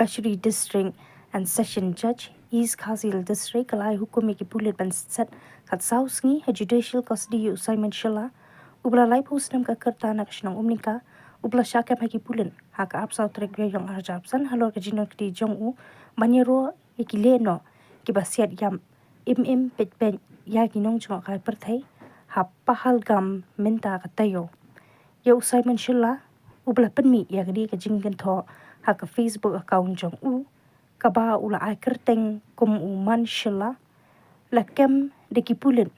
Kashari District and Session Judge East Kazil District kalai hukum ki pulit ban set kat sausngi Judicial Custody Simon Shilla ubla lai postam ka kerta nak shnang umnika ubla syakap haki pulen haka apsau trek yang arjapsan halor ka jinok di jongu banyero ikileno ki basiat yam im pet ya ginong jong kai perthai ha pahalgam menta katayo ya Simon Shilla ubla penmi ya gadi ka jingkan tho haka Facebook account jong kaba ula ai kerteng kum man Shilla lakem de kipulen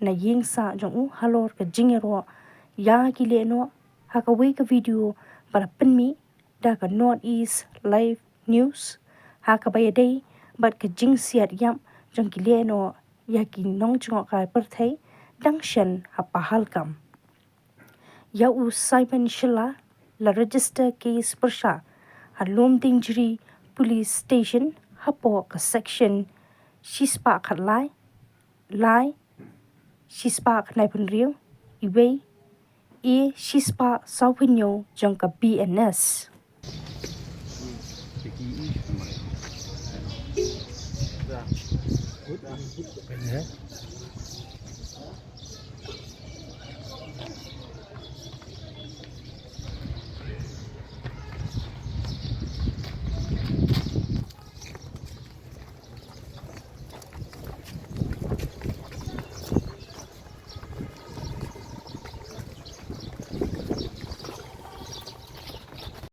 na yingsa jong halor ka jingero ya kileno haka we ka video para penmi da ka Northeast Live News haka bayadai bat ka jingsiat yam jong kileno ya ki nong jong kai perthai dangshan ha pahalgam ya Simon Shilla la register case persha halum tingjri police station hapo ka section shispa khat lai shispa khnai pun riu iwe shispa sawinyo jong ka BNS